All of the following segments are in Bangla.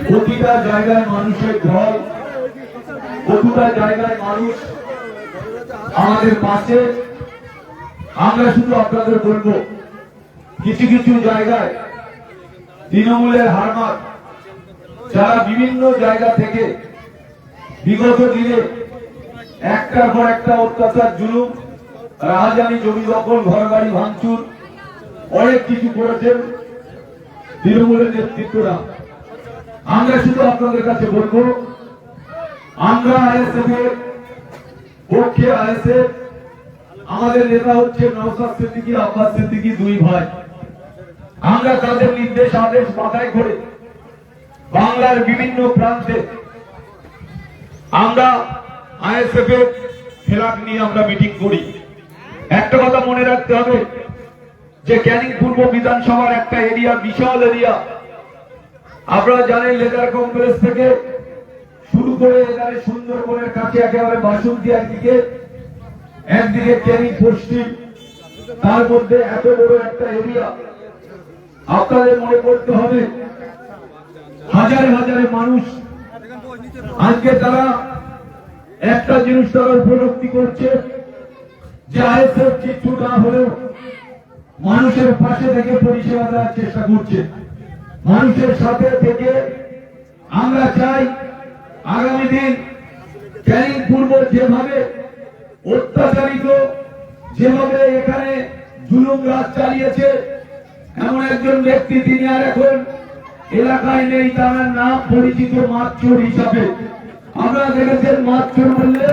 প্রতিটা জায়গায় মানুষের ঘর, প্রতিটা জায়গায় মানুষ আমাদের পাশে। আমরা শুধু আপনাদের বলবো, কিছু কিছু জায়গায় তৃণমূলের হারমাত যারা বিভিন্ন জায়গা থেকে বিগত দিনে একটার পর একটা অত্যাচার, জুলুম, রাহাজানি, জমি দখল, ঘর বাড়ি ভাঙচুর, অনেক কিছু করেছেন তৃণমূলের নেতৃত্বরা। আমরা শুধু আপনাদের কাছে বলবো, আমরা আইএসএফ এর পক্ষে। আইএসএফ আমাদের নেতা হচ্ছে নওশাদ সিদ্দিকী, আব্বাস সিদ্দিকী, দুই ভাই। আমরা তাদের নির্দেশ আদেশ মাথায় করে বাংলার বিভিন্ন প্রান্তে আমরা আইএসএফ এর ফেরাক নিয়ে আমরা মিটিং করি। একটা কথা মনে রাখতে হবে যে ক্যানিং পূর্ব বিধানসভার একটা এরিয়া, বিশাল এরিয়া। আপনারা জানেন লেদার কমপ্লেক্স থেকে শুরু করে এখানে সুন্দরবনের কাছে একেবারে বাসন্তীয়ার দিকে, একদিকে ক্যানিং পশ্চিম, তার মধ্যে এত বড় একটা এরিয়া। আপনাদের মনে করতে হবে হাজারে হাজারে মানুষ আজকে তারা একটা জিনিস তারা উপলব্ধি করছে যে আইএসএফ কিছু না হলেও মানুষের পাশে থেকে পরিষেবা দেওয়ার চেষ্টা করছে, মানুষের সাথে থেকে। আমরা চাই আগামী দিন ক্যানিং পূর্ব যেভাবে অত্যাচারিত, যেভাবে এখানে জুলুম রাজ চালিয়েছে, এমন একজন ব্যক্তি তিনি আর এখন এলাকায় নেই, তার নাম পরিচিত মাতচোর হিসাবে। আমরা দেখেছেন মাতচোর বললে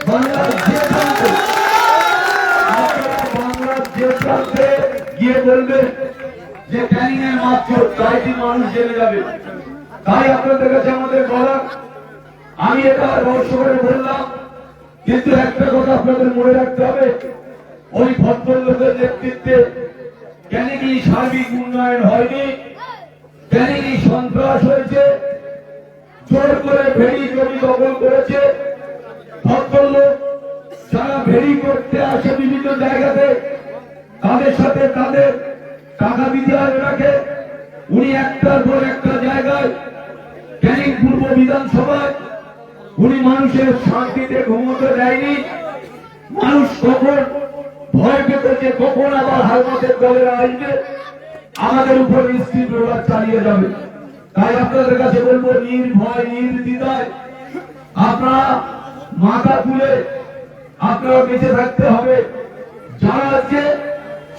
বাংলার যে প্রান্তে, বাংলার যে প্রান্তে গিয়ে বলবে যে ক্যানিং এর মাতচোর, তাইটি মানুষ জেনে যাবে। তাই আপনাদের কাছে আমাদের বলা, আমি এটা রহস্য করে বললাম, কিন্তু একটা কথা আপনাদের মনে রাখতে হবে, ওই ভদ্রলোকের নেতৃত্বে ক্যানিংয়ে সার্বিক উন্নয়ন হয়নি, ক্যানিংয়ে সন্ত্রাস হয়েছে, জোর করে ভেড়ি জমি দখল করেছে। ভদ্রলোক যারা ভেড়ি করতে আসে বিভিন্ন জায়গাতে, তাদের সাথে তাদের টাকা দিতে রাখে। উনি একটার পর একটা জায়গায় ক্যানিং পূর্ব বিধানসভায় উনি মানুষের শান্তিতে ঘুমোতে দেয়নি। মানুষ কখন ভয় পেতেছে কখন আবার হারমাতের দলেরা আসবে, আমাদের উপর নিশ্চিত রোলার চালিয়ে যাবে। তাই আপনাদের কাছে বলবো, নির্ভয় নির্দ্বিধায় আপনারা মাথা তুলে আপনারা বেঁচে থাকতে হবে। যারা আজকে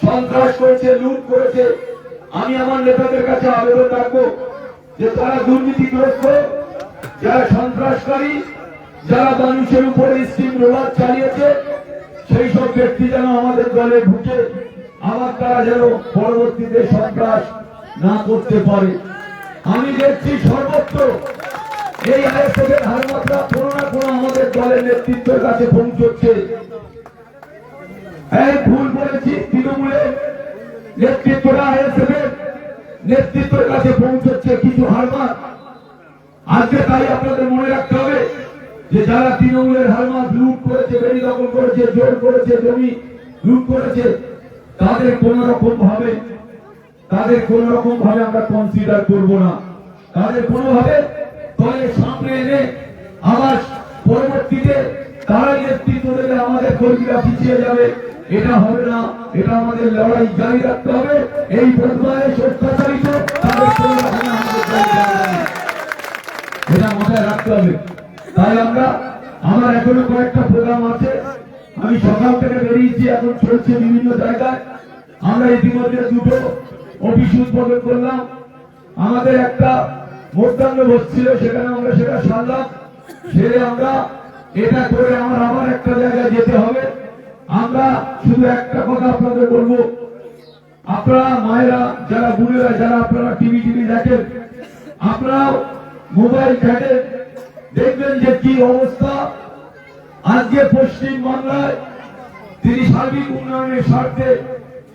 সন্ত্রাস করেছে, লুট করেছে, আমি আমার নেতাদের কাছে আবেদন রাখবো যে তারা দুর্নীতিগ্রস্ত, যারা সন্ত্রাসকারী, যারা মানুষের উপরে স্টিম রোলার চালিয়েছে, সেই সব ব্যক্তি যেন আমাদের দলে ঢুকে আবার তারা যেন পরবর্তীতে সন্ত্রাস না করতে পারে। আমি দেখছি সর্বত্র এই আইএসএফ এর হারমাত্রা কোনো না কোনো আমাদের দলের নেতৃত্বের কাছে পৌঁছচ্ছে। এই ভুল বলেছি, তৃণমূলের নেতৃত্বরা আইএসএফ এর নেতৃত্বের কাছে পৌঁছচ্ছে কিছু হারমাত। আজকে তাই আপনাদের মনে রাখতে হবে যে যারা তৃণমূলের হারমাত লুট করেছে, বেড়ি দখল করেছে, জোর করেছে, জমি লুট করেছে, তাদের কোন রকম ভাবে আমরা কনসিডার করব না। তাদের কোনোভাবে দলের সামনে এনে আবার পরবর্তীতে তারা নেতৃত্ব দেবে, আমাদের কর্মীরা পিছিয়ে যাবে, এটা হবে না। এটা আমাদের লড়াই জারি রাখতে হবে। এই বদমাইশ অত্যাচারিত তাদের কোনো রকম এটা মাথায় রাখতে হবে। তাই আমার এখনো কয়েকটা প্রোগ্রাম আছে, আমি সকাল থেকে বেরিয়েছি, এখন চলছে বিভিন্ন জায়গায়। আমরা ইতিমধ্যে দুটো অফিস উদ্বোধন করলাম। আমাদের একটা মধ্যাহ্ন বসছিল, সেখানে আমরা সেটা সারলাম। সেরে আমরা এটা করে আমার আবার একটা জায়গায় যেতে হবে। আমরা শুধু একটা কথা আপনাদের বলবো, আপনারা মায়েরা, যারা বোনেরা, যারা আপনারা টিভি দেখেন, আপনারা মোবাইল ঘাটে দেখবেন যে কি অবস্থা আজকে পশ্চিম বাংলায়। তিনি সার্বিক উন্নয়নের স্বার্থে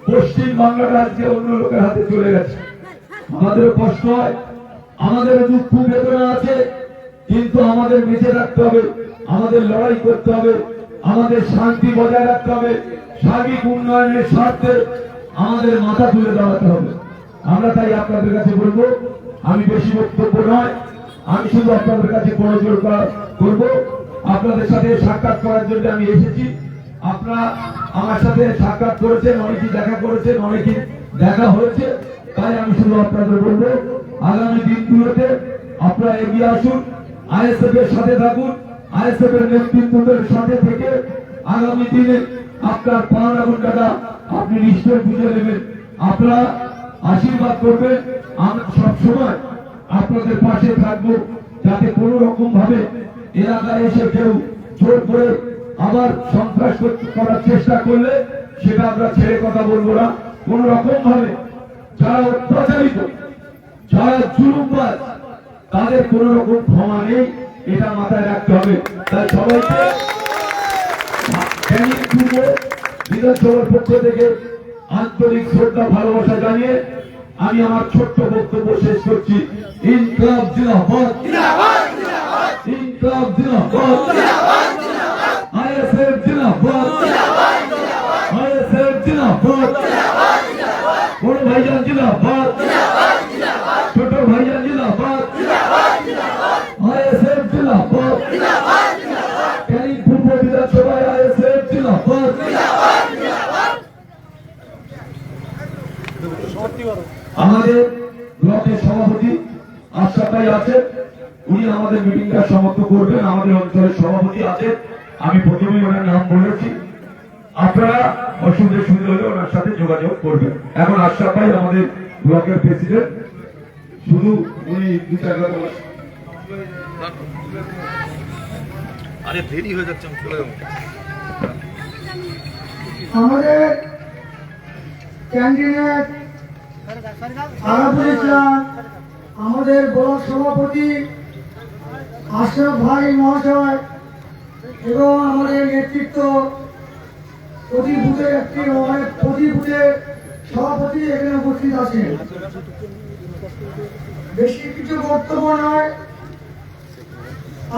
পশ্চিম বাংলাটা আজকে অন্য লোকের হাতে চলে গেছে। আমাদেরও কষ্ট হয়, আমাদেরও দুঃখ বেদনা আছে, কিন্তু আমাদের বেঁচে রাখতে হবে, আমাদের লড়াই করতে হবে, আমাদের শান্তি বজায় রাখতে হবে, সার্বিক উন্নয়নের স্বার্থে আমাদের মাথা তুলে দাঁড়াতে হবে। আমরা তাই আপনাদের কাছে বলবো, আমি বেশি বক্তব্য নয়, আমি শুধু আপনাদের কাছে পরিচয় করব। আপনাদের সাথে সাক্ষাৎ করার জন্য আমি এসেছি। আপনারা আমার সাথে সাক্ষাৎ করেছেন, অনেকেই দেখা করেছেন, অনেকেই দেখা হয়েছে। তাই আমি শুধু আপনাদের বলবো, আগামী দিনগুলোতে আপনারা এগিয়ে আসুন, আইএসএফ এর সাথে থাকুন, আইএসএফ এর নেতৃত্বের সাথে থেকে আগামী দিনে আপনার 15 ঘন্টাটা আপনি নিশ্চয় বুঝে নেবেন। আপনারা আশীর্বাদ করবেন, আমরা সবসময় আপনাদের পাশে থাকবো, যাতে কোন রকম ভাবে এলাকায় এসে কেউ জোর করে আবার সন্ত্রাস করার চেষ্টা করলে সেটা আমরা ছেড়ে কথা বলবো না। কোন রকম ভাবে যারা অত্যাচারিত, যারা জুলুমবাজ, তাদের কোন রকম ক্ষমা নেই, এটা মাথায় রাখতে হবে। তাই সবাইকে বিধানসভার পক্ষ থেকে আন্তরিক শ্রদ্ধা ভালোবাসা জানিয়ে আমি আমার ছোট্ট বক্তব্য শেষ করছি। ইনকলাব জিন্দাবাদ, ইনকলাব জিন্দাবাদ, আইএসএফ জিন্দাবাদ, আইএসএফ জিন্দাবাদ, বড় ভাইজান জিন্দাবাদ, ছোট ভাইজান জিন্দাবাদ, আইএসএফ জিন্দাবাদ, ক্যানিং পূর্ব বিধানসভায় আইএসএফ জিন্দাবাদ। আমাদের ব্লকের সভাপতি আশরাফ ভাই আছেন, উনি আমাদের মিটিংটা সমাপ্ত করবেন। আমাদের অঞ্চলের সভাপতি আছেন, আমি প্রথমে ওনার নাম বলেছি, আপনারা অসুবিধা হলে ওনার সাথে যোগাযোগ করবেন। এখন আশরাফ ভাই আমাদের ব্লকের প্রেসিডেন্ট, শুধু উনি 2-4 কথা বলেছেন। আরে দেরি হয়ে যাচ্ছে, আমি চলে যাবো। আমাদের ক্যান্ডিডেট আরাফুল ইসলাম, আমাদের ব্লক সভাপতি আশরাফ ভাই মহাশয় এবং আমাদের নেতৃত্ব প্রতি বুথের প্রতি বুথের সভাপতি এখানে উপস্থিত আছেন। বেশি কিছু বক্তব্য নয়,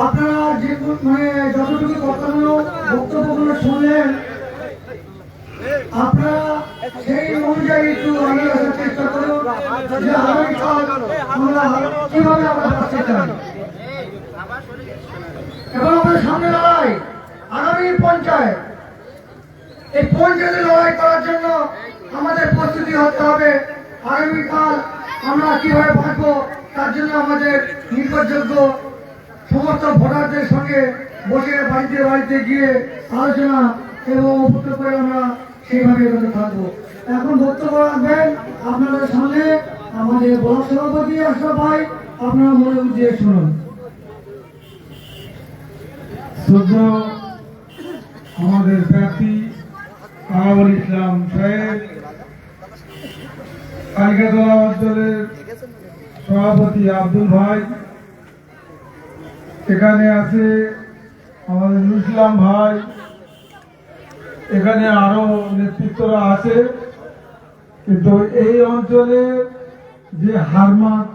আপনারা যে যতটুকু কথামূলক বক্তব্যগুলো শুনলেন, আপনারা সেই অনুযায়ী একটু এগিয়ে আসার চেষ্টা করুন যে আগামীকাল আমরা কিভাবে আমরা বাঁচতে চাই। এবং আমাদের সামনে লড়াই আগামী পঞ্চায়েত, এই পঞ্চায়েতে লড়াই করার জন্য আমাদের প্রস্তুতি হতে হবে। আগামীকাল আমরা কিভাবে বাঁচবো তার জন্য আমাদের নির্ভরযোগ্য সমস্ত ভোটারদের সঙ্গে বসে বাড়িতে বাড়িতে গিয়ে আলোচনা এবং উপযুক্ত করে আমরা সেইভাবে এগোতে থাকবো। এখন বক্তব্য রাখবেন আপনাদের সামনে আমাদের ব্লক সভাপতি আশরাফ ভাই, আপনারা মনে দিয়ে শুনুন। আমাদের প্রার্থী আরাফুল ইসলাম সাহেব, কালিকাতলা অঞ্চলের সভাপতি আব্দুল ভাই, এখানে আছে আমাদের ইসলাম ভাই, এখানে আরো নেতৃত্বরা আছে। কিন্তু এই অঞ্চলে যে হারমাত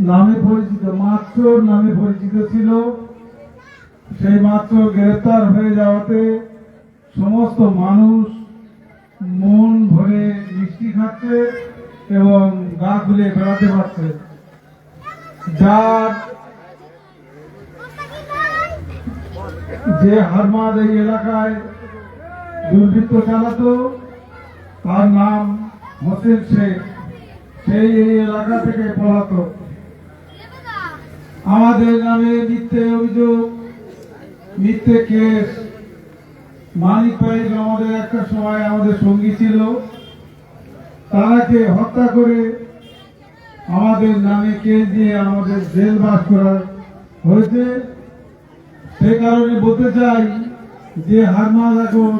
নামে পরিচিত, মাছচোর নামে পরিচিত ছিল, সেই মাছচোর গ্রেফতার হয়ে যাওয়াতে সমস্ত মানুষ মন ভরে মিষ্টি খাচ্ছে এবং গা খুলে বেড়াতে পারছে। যার যে হারমাদ এই এলাকায় দুর্বৃত্ত চালাতো, তার নাম হোসেন শেখ, সেই এই এলাকা থেকে পলাতক। আমাদের নামে মিথ্যে অভিযোগ, মিথ্যে কেস। মানিক পাইক আমাদের একটা সময় আমাদের সঙ্গী ছিল, তারাকে হত্যা করে আমাদের নামে কেস দিয়ে আমাদের জেলবাস করা হয়েছে। সে কারণে বলতে চাই যে হারমাদ এখন